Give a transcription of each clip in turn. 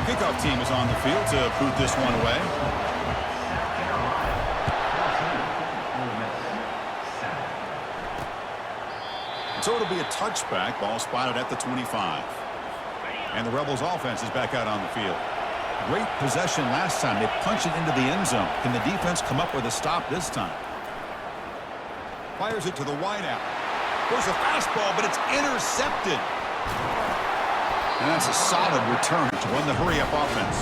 Kickoff team is on the field to boot this one away. So it'll be a touchback. Ball spotted at the 25. And the Rebels offense is back out on the field. Great possession last time. They punch it into the end zone. Can the defense come up with a stop this time? Fires it to the wideout. There's a fastball, but it's intercepted. And that's a solid return to run the hurry-up offense.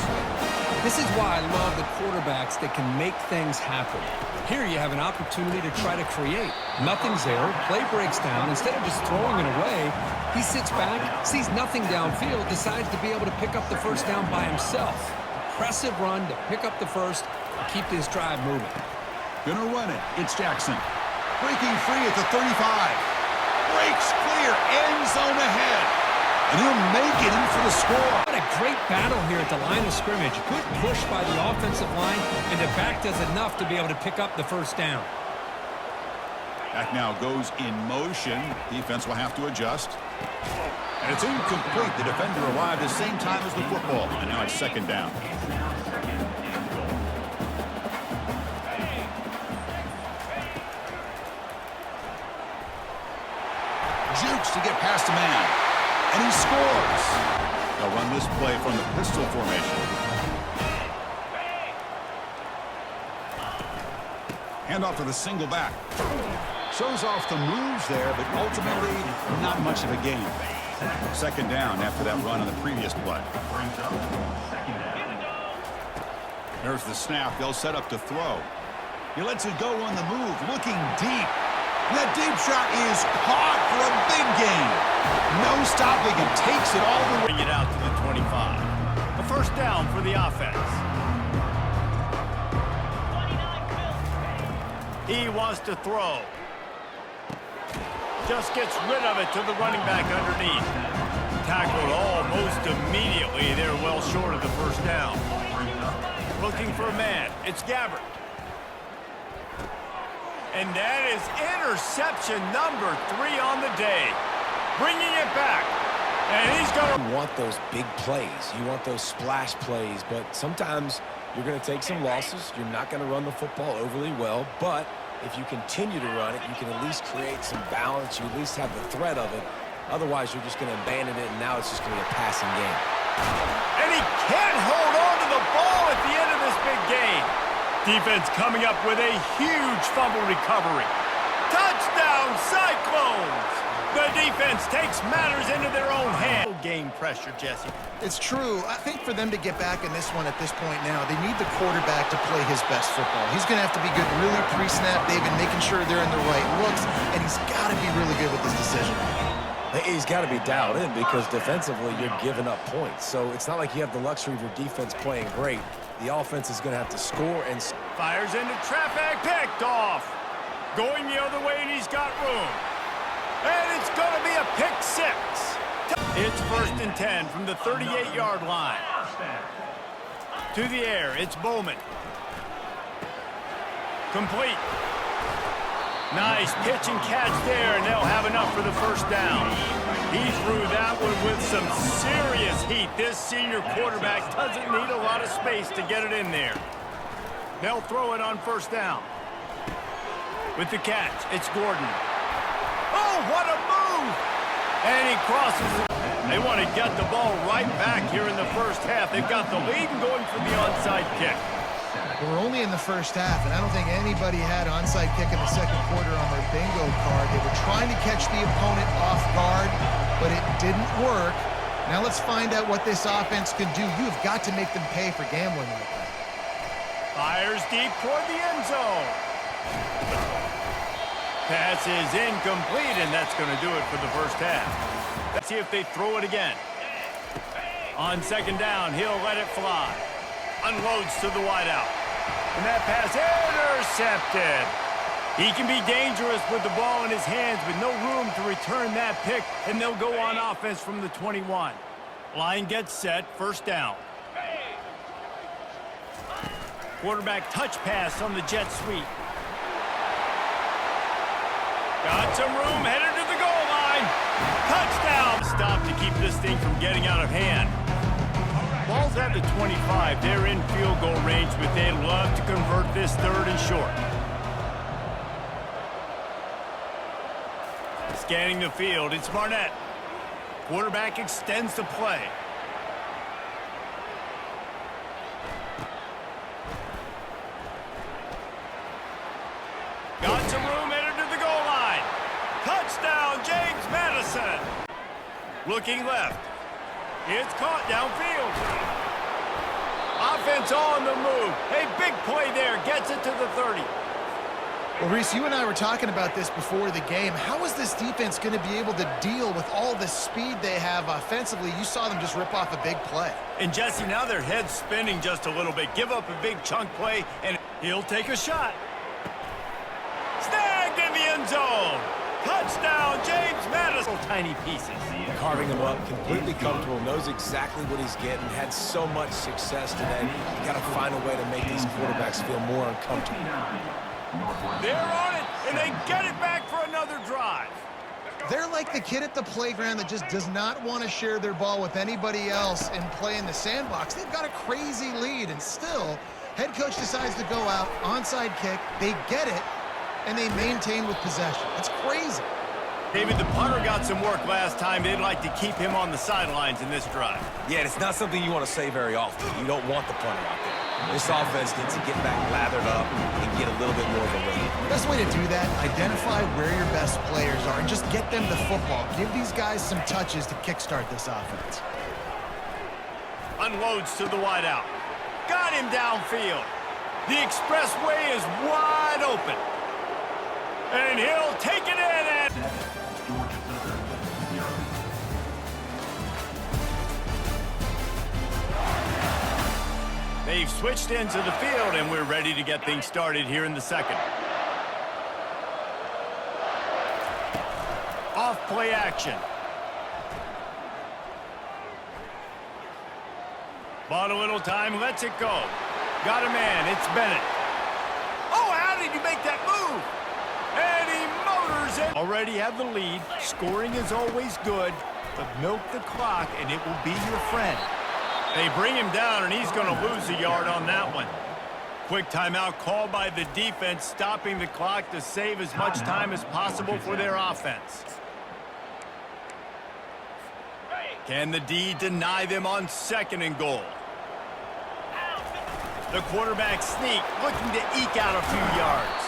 This is why I love the quarterbacks that can make things happen. Here you have an opportunity to try to create. Nothing's there. Play breaks down. Instead of just throwing it away, he sits back, sees nothing downfield, decides to be able to pick up the first down by himself. Impressive run to pick up the first and keep this drive moving. Gonna run it. It's Jackson. Breaking free at the 35. Breaks clear. End zone ahead. And he'll make it in for the score. What a great battle here at the line of scrimmage. Good push by the offensive line, and the back does enough to be able to pick up the first down. Back now goes in motion. Defense will have to adjust. And it's incomplete. The defender arrived at the same time as the football. And now it's second down. Jukes to get past a man. And he scores. They'll run this play from the pistol formation. Handoff to the single back. Shows off the moves there, but ultimately not much of a gain. Second down after that run on the previous play. There's the snap. They'll set up to throw. He lets it go on the move, looking deep. And that deep shot is caught for a big gain. No stopping and takes it all the way. Bring it out to the 25. A first down for the offense. He wants to throw. Just gets rid of it to the running back underneath. Tackled almost immediately. They're well short of the first down. Looking for a man. It's Gabbert. And that is interception number 3 on the day. Bringing it back. And he's going to... You want those big plays. You want those splash plays. But sometimes you're going to take some losses. You're not going to run the football overly well. But if you continue to run it, you can at least create some balance. You at least have the threat of it. Otherwise, you're just going to abandon it, and now it's just going to be a passing game. And he can't hold on to the ball at the end of this big game. Defense coming up with a huge fumble recovery. Touchdown, Cyclones! The defense takes matters into their own hands. Game pressure, Jesse. It's true. I think for them to get back in this one at this point now, they need the quarterback to play his best football. He's going to have to be good really pre-snap, David, making sure they're in the right looks, and he's got to be really good with this decision. He's got to be dialed in because defensively you're giving up points. So it's not like you have the luxury of your defense playing great. The offense is going to have to score and... Fires into traffic, picked off. Going the other way, and he's got room. And it's going to be a pick 6. It's 1st and 10 from the 38-yard line. To the air, it's Bowman. Complete. Nice pitch and catch there, and they'll have enough for the first down. He threw that one with some serious heat. This senior quarterback doesn't need a lot of space to get it in there. They'll throw it on first down. With the catch, it's Gordon. Oh, what a move! And he crosses it. They want to get the ball right back here in the first half. They've got the lead and going for the onside kick. We're only in the first half, and I don't think anybody had onside kick in the second quarter on their bingo card. They were trying to catch the opponent off guard, but it didn't work. Now let's find out what this offense can do. You've got to make them pay for gambling like that. Fires deep toward the end zone. Pass is incomplete, and that's going to do it for the first half. Let's see if they throw it again. On second down, he'll let it fly. Unloads to the wideout. And that pass intercepted. He can be dangerous with the ball in his hands, but no room to return that pick, and they'll go on offense from the 21. Line gets set, first down. Quarterback touch pass on the jet sweep. Got some room, headed to the goal line. Touchdown! Stop to keep this thing from getting out of hand. Ball's at inside the 25. They're in field goal range, but they'd love to convert this third and short. Scanning the field, it's Barnett. Quarterback extends the play. Got some room, headed to the goal line. Touchdown, James Madison. Looking left. It's caught downfield. Offense on the move. Hey, big play there. Gets it to the 30. Well, Reese, you and I were talking about this before the game. How is this defense going to be able to deal with all the speed they have offensively? You saw them just rip off a big play. And, Jesse, now their head's spinning just a little bit. Give up a big chunk play, and he'll take a shot. Snagged in the end zone. Touchdown, James Madison. Tiny pieces. Carving him up, completely comfortable, knows exactly what he's getting, had so much success today. You got to find a way to make these quarterbacks feel more uncomfortable. They're on it, and they get it back for another drive. They're like the kid at the playground that just does not want to share their ball with anybody else and play in the sandbox. They've got a crazy lead, and still, head coach decides to go out, onside kick, they get it, and they maintain with possession. It's crazy. David, the punter got some work last time. They'd like to keep him on the sidelines in this drive. Yeah, it's not something you want to say very often. You don't want the punter out there. This offense needs to get back lathered up and get a little bit more of a lead. The best way to do that, identify where your best players are and just get them the football. Give these guys some touches to kickstart this offense. Unloads to the wideout. Got him downfield. The expressway is wide open. And he'll take it in and... They've switched into the field, and we're ready to get things started here in the second. Off play action. Bought a little time, lets it go. Got a man, it's Bennett. Oh, how did you make that move? And he motors it. Already have the lead. Scoring is always good, but milk the clock, and it will be your friend. They bring him down, and he's going to lose a yard on that one. Quick timeout called by the defense, stopping the clock to save as much time as possible for their offense. Can the D deny them on second and goal? The quarterback sneak, looking to eke out a few yards.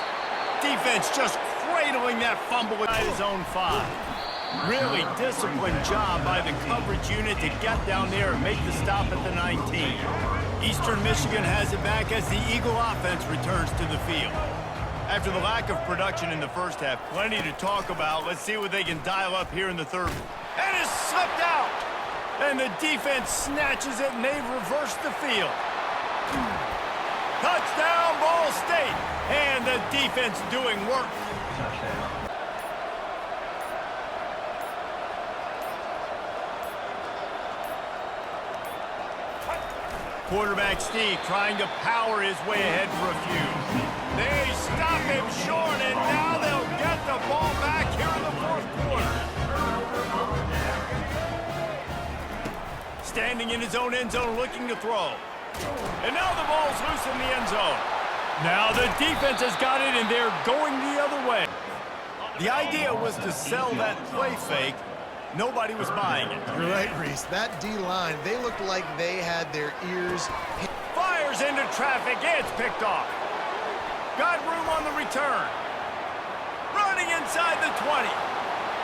Defense just cradling that fumble inside his own 5. Really disciplined job by the coverage unit to get down there and make the stop at the 19. Eastern Michigan has it back as the Eagle offense returns to the field. After the lack of production in the first half, plenty to talk about. Let's see what they can dial up here in the third. And it's slipped out. And the defense snatches it, and they've reversed the field. Touchdown, Ball State. And the defense doing work. Quarterback Steve trying to power his way ahead for a few. They stop him short, and now they'll get the ball back here in the fourth quarter. Standing in his own end zone looking to throw. And now the ball's loose in the end zone. Now the defense has got it, and they're going the other way. The idea was to sell that play fake. Nobody was buying it. You're right, Reese. That D-line, they looked like they had their ears... Fires into traffic. It's picked off. Got room on the return. Running inside the 20.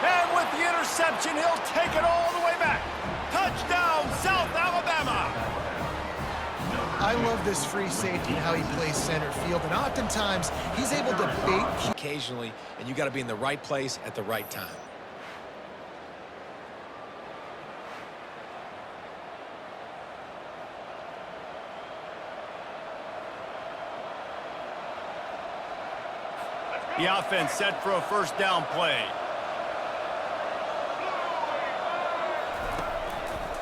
And with the interception, he'll take it all the way back. Touchdown, South Alabama. I love this free safety and how he plays center field. And oftentimes, he's able to bait... Occasionally, and you got to be in the right place at the right time. The offense set for a first down play.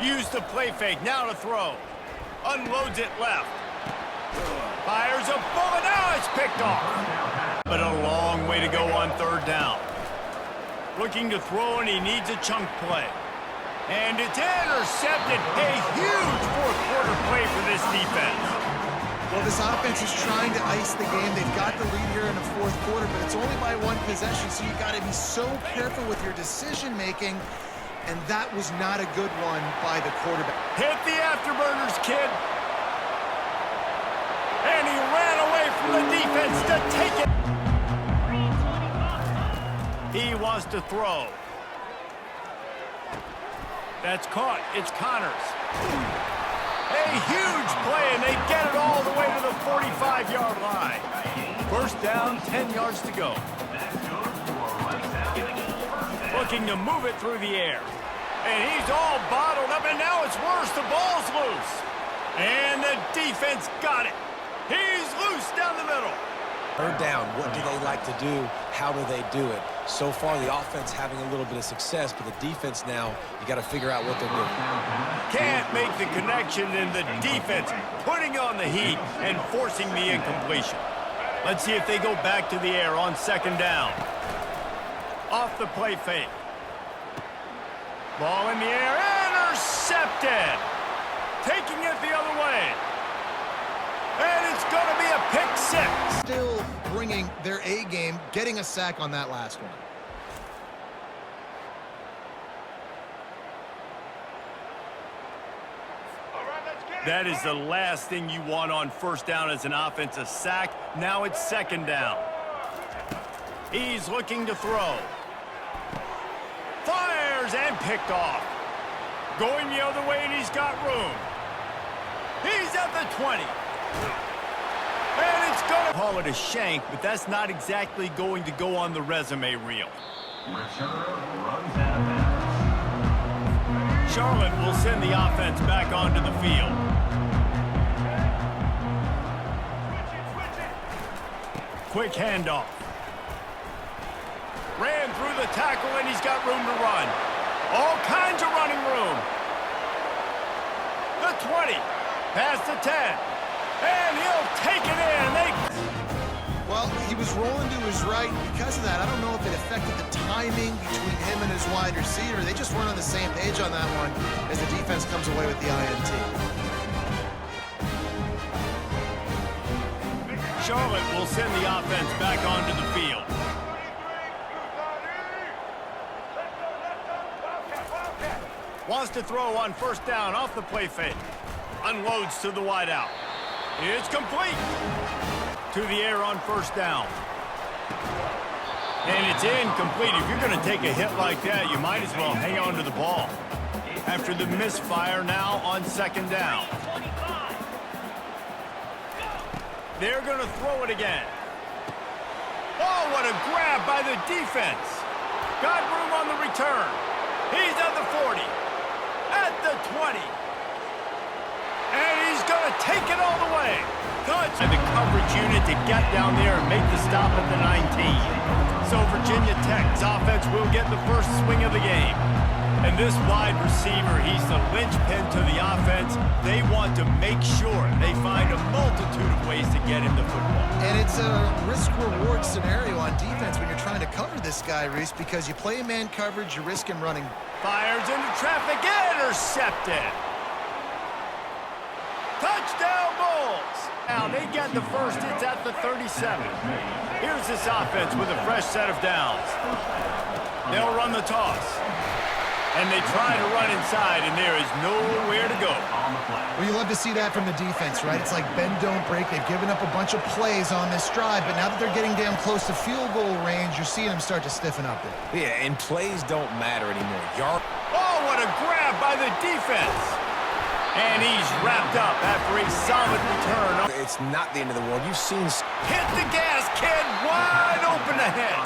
Use the play fake, now to throw. Unloads it left. Fires a bullet, now it's picked off. But a long way to go on third down. Looking to throw, and he needs a chunk play. And it's intercepted. A huge fourth quarter play this offense is trying to ice the game. They've got the lead here in the fourth quarter, but it's only by one possession, so you got to be so careful with your decision-making, and that was not a good one by the quarterback. Hit the afterburners, kid. And he ran away from the defense to take it. He wants to throw. That's caught. It's Connors. A huge play, and they get it all the way to the 45-yard line. First down, 10 yards to go. Looking to move it through the air. And he's all bottled up, and now it's worse. The ball's loose. And the defense got it. He's loose down the middle. Third down, what do they like to do? How do they do it? So far, the offense having a little bit of success, but the defense now, you got to figure out what they're doing. Can't make the connection, and the defense putting on the heat and forcing the incompletion. Let's see if they go back to the air on second down. Off the play fake. Ball in the air, intercepted. Taking it the other way. And it's going to be a pick six. Still bringing their A game, getting a sack on that last one. That is the last thing you want on first down as an offense, a sack. Now it's second down. He's looking to throw. Fires and picked off. Going the other way, and he's got room. He's at the 20. And it's going to call it a shank, but that's not exactly going to go on the resume reel. Charlotte will send the offense back onto the field. Quick handoff. Ran through the tackle, and he's got room to run. All kinds of running room. The 20. Past the 10. And he'll take it in. Well, he was rolling to his right. Because of that, I don't know if it affected the timing between him and his wide receiver. They just weren't on the same page on that one as the defense comes away with the INT. Charlotte will send the offense back onto the field. Wants to throw on first down off the play fake. Unloads to the wideout. It's complete. To the air on first down. And it's incomplete. If you're going to take a hit like that, you might as well hang on to the ball. After the misfire, now on second down. They're going to throw it again. Oh, what a grab by the defense. Got room on the return. He's at the 40. At the 20. And he's going to take it all the way. Touch. And the coverage unit to get down there and make the stop at the 19. So Virginia Tech's offense will get the first swing of the game. And this wide receiver, he's the linchpin to the offense. They want to make sure they find a multitude of ways to get him the football. And it's a risk-reward scenario on defense when you're trying to cover this guy, Reese, because you play man coverage, you risk him running. Fires into traffic, intercepted. Touchdown Bulls! Now they get the first, it's at the 37. Here's this offense with a fresh set of downs. They'll run the toss. And they try to run inside, and there is nowhere to go. Well, you love to see that from the defense, right? It's like bend, don't break. They've given up a bunch of plays on this drive, but now that they're getting down close to field goal range, you're seeing them start to stiffen up there. Yeah, and plays don't matter anymore. Oh, what a grab by the defense. And he's wrapped up after a solid return. It's not the end of the world. You've seen... Hit the gas, kid. Wide open ahead.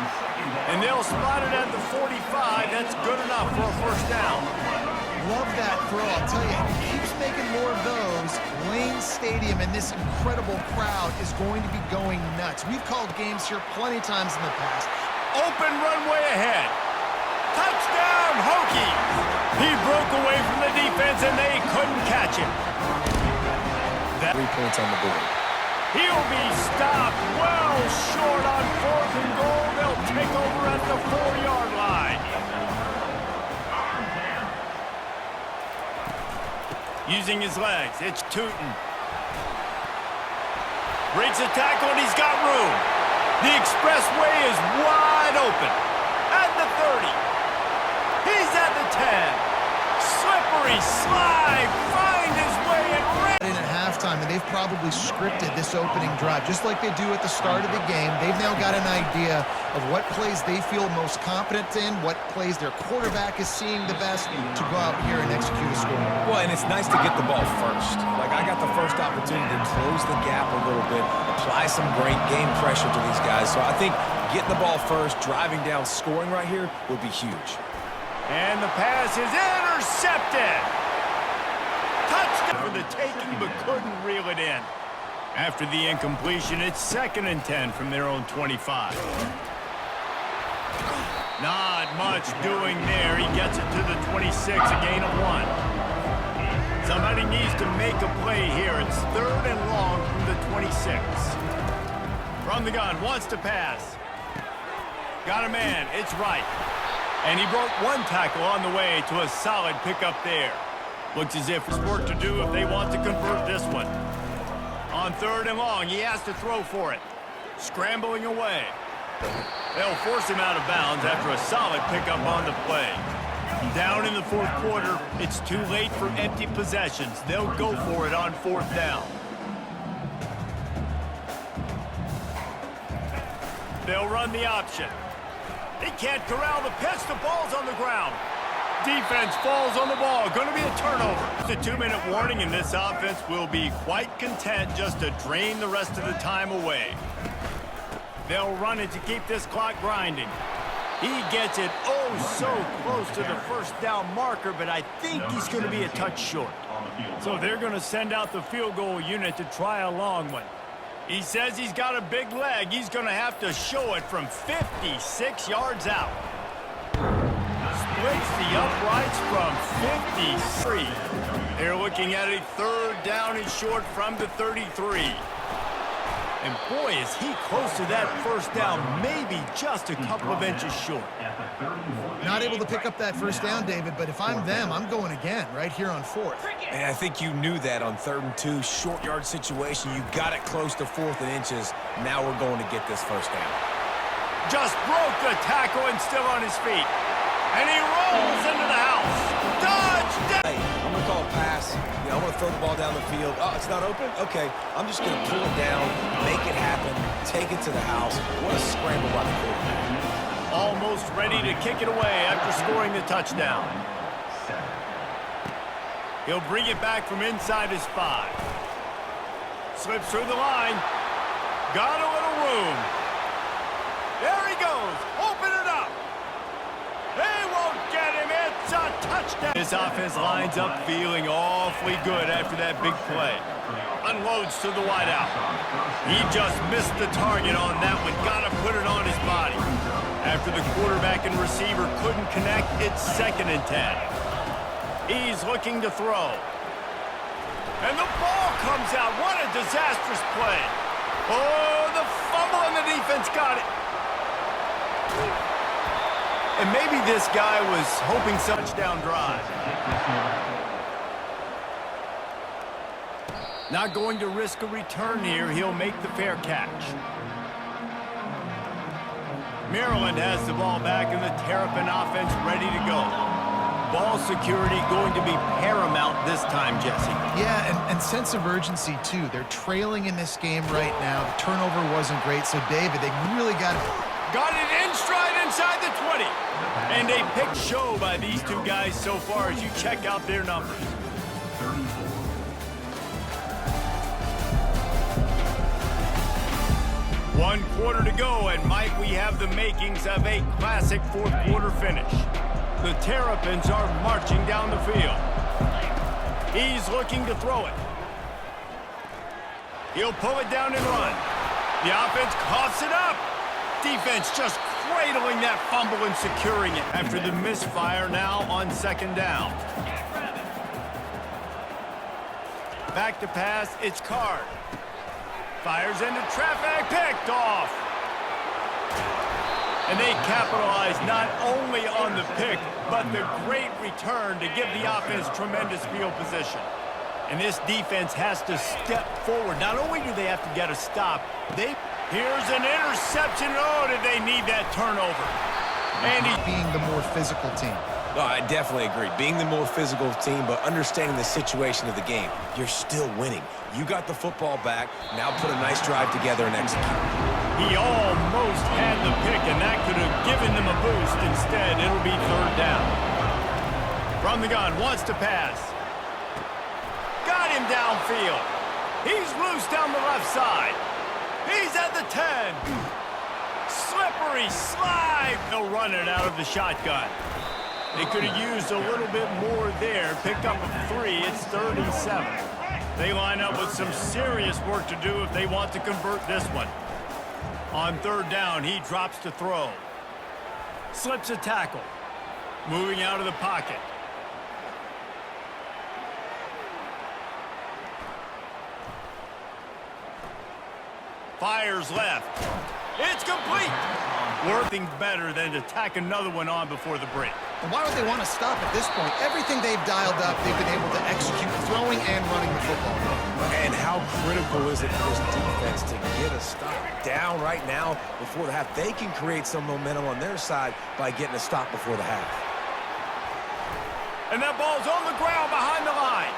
And they'll spot it at the 45. That's good enough for a first down. Love that throw. I'll tell you, if he keeps making more of those, Lane Stadium and this incredible crowd is going to be going nuts. We've called games here plenty of times in the past. Open runway ahead. Touchdown, Hokies. He broke away from the defense, and they couldn't catch him. 3 points on the board. He'll be stopped well short on 4th and goal. They'll take over at the 4-yard line. Using his legs, it's Tootin. Breaks a tackle, and he's got room. The expressway is wide open. At the 30. He's at the 10. Slippery slide. Find his way and In at halftime, and they've probably scripted this opening drive just like they do at the start of the game. They've now got an idea of what plays they feel most confident in, what plays their quarterback is seeing the best to go out here and execute a score. Well, and it's nice to get the ball first. Like, I got the first opportunity to close the gap a little bit, apply some great game pressure to these guys. So I think getting the ball first, driving down, scoring right here would be huge. And the pass is intercepted. Touchdown for the taking, but couldn't reel it in. After the incompletion, it's 2nd and 10 from their own 25. Not much doing there. He gets it to the 26, a gain of 1. Somebody needs to make a play here. It's 3rd and long from the 26. From the gun, wants to pass. Got a man, it's right. And he broke one tackle on the way to a solid pickup there. Looks as if it's work to do if they want to convert this one. On 3rd and long, he has to throw for it. Scrambling away. They'll force him out of bounds after a solid pickup on the play. Down in the 4th quarter, it's too late for empty possessions. They'll go for it on 4th down. They'll run the option. They can't corral the pitch. The ball's on the ground. Defense falls on the ball. Going to be a turnover. It's a 2-minute warning, and this offense will be quite content just to drain the rest of the time away. They'll run it to keep this clock grinding. He gets it so close to the 1st down marker, but I think he's going to be a touch short. So they're going to send out the field goal unit to try a long one. He says he's got a big leg. He's going to have to show it from 56 yards out. Splits the uprights from 53. They're looking at a 3rd down and short from the 33. And boy, is he close to that 1st down, maybe just a couple of inches short. Not able to pick up that 1st down, David, but if I'm them, I'm going again right here on 4th. And I think you knew that on 3rd and 2, short yard situation. You got it close to 4th and inches. Now we're going to get this 1st down. Just broke the tackle and still on his feet. And he rolls into the house. Touchdown! Hey, I'm going to call a pass. I'm going to throw the ball down the field. Oh, it's not open? Okay. I'm just going to pull it down, make it happen, take it to the house. What a scramble by the quarterback. Almost ready to kick it away after scoring the touchdown. He'll bring it back from inside his 5. Slips through the line. Got a little room. There he goes. Open it up. They won't get him. It's a touchdown. This offense lines up feeling awfully good after that big play. Unloads to the wideout. He just missed the target on that one. Got to put it on his body. After the quarterback and receiver couldn't connect, it's 2nd and 10. He's looking to throw. And the ball comes out. What a disastrous play. Oh, the fumble and the defense got it. And maybe this guy was hoping some touchdown drive. Not going to risk a return here. He'll make the fair catch. Maryland has the ball back and the Terrapin offense ready to go. Ball security going to be paramount this time, Jesse. Yeah, and sense of urgency, too. They're trailing in this game right now. The turnover wasn't great, so David, they really got it. Got it in stride inside the 20. And a pick show by these two guys so far as you check out their numbers. 1 quarter to go, and might we have the makings of a classic 4th quarter finish. The Terrapins are marching down the field. He's looking to throw it. He'll pull it down and run. The offense coughs it up. Defense just cradling that fumble and securing it after the misfire now on 2nd down. Back to pass, it's Card. Fires into traffic, picked off. And they capitalize not only on the pick, but the great return to give the offense tremendous field position. And this defense has to step forward. Not only do they have to get a stop, here's an interception. Oh, did they need that turnover? And being the more physical team. No, I definitely agree. Being the more physical team, but understanding the situation of the game. You're still winning. You got the football back. Now put a nice drive together and execute. He almost had the pick, and that could have given them a boost. Instead, it'll be third down. From the gun, wants to pass. Got him downfield. He's loose down the left side. He's at the 10. Slippery slide. They'll run it out of the shotgun. They could have used a little bit more there. Pick up a 3. It's 37. They line up with some serious work to do if they want to convert this one. On third down, he drops to throw. Slips a tackle. Moving out of the pocket. Fires left. It's complete. Working better than to tack another one on before the break. And why would they want to stop at this point? Everything they've dialed up, they've been able to execute throwing and running the football. And how critical is it for this defense to get a stop down right now before the half? They can create some momentum on their side by getting a stop before the half. And that ball's on the ground behind the line.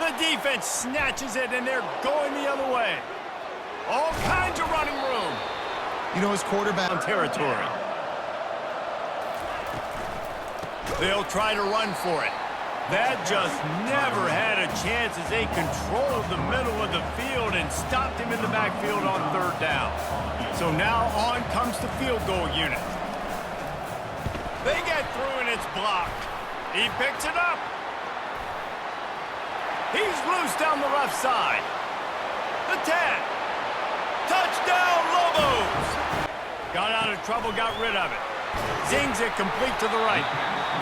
The defense snatches it, and they're going the other way. All kinds of running room. You know, his quarterback territory. They'll try to run for it. That just never had a chance as they controlled the middle of the field and stopped him in the backfield on third down. So now on comes the field goal unit. They get through and it's blocked. He picks it up. He's loose down the left side. The 10. Touchdown, Lobos! Got out of trouble, got rid of it. Zings it complete to the right.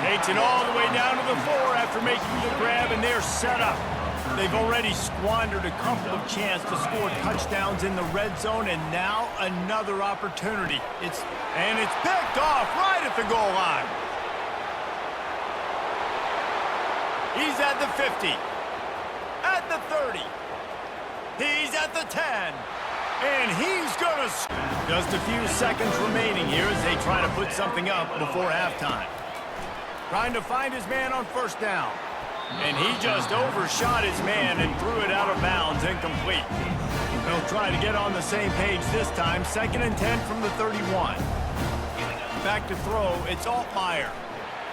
Takes it all the way down to the 4 after making the grab, and they're set up. They've already squandered a couple of chances to score touchdowns in the red zone, and now another opportunity. It's picked off right at the goal line. He's at the 50. At the 30. He's at the 10. And he's gonna... Just a few seconds remaining here as they try to put something up before halftime. Trying to find his man on first down. And he just overshot his man and threw it out of bounds, incomplete. They'll try to get on the same page this time. 2nd and 10 from the 31. Back to throw, it's Altmaier.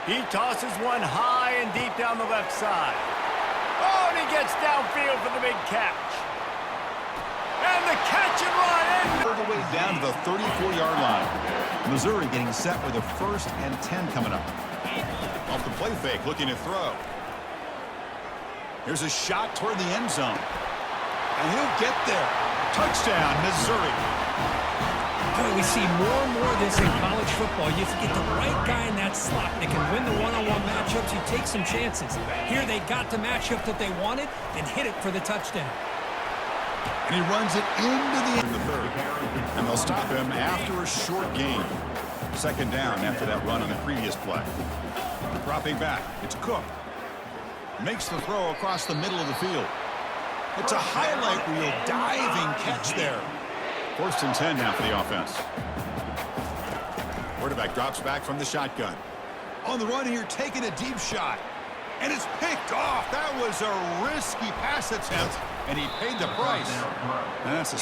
He tosses one high and deep down the left side. Oh, and he gets downfield for the big catch. And the catch and run. All the way down to the 34-yard line. Missouri getting set with a 1st and 10 coming up. Off the play fake, looking to throw. Here's a shot toward the end zone. And he'll get there. Touchdown, Missouri. Boy, we see more and more of this in college football. You have to get the right guy in that slot that can win the one-on-one matchups. You take some chances. Here they got the matchup that they wanted and hit it for the touchdown. And he runs it into the third. And they'll stop him after a short gain. 2nd down after that run on the previous play. Dropping back, it's Cook. Makes the throw across the middle of the field. It's a highlight reel diving catch there. 1st and 10 now for the offense. Quarterback drops back from the shotgun. On the run here, taking a deep shot. And it's picked off. That was a risky pass attempt, and he paid the price. And that's a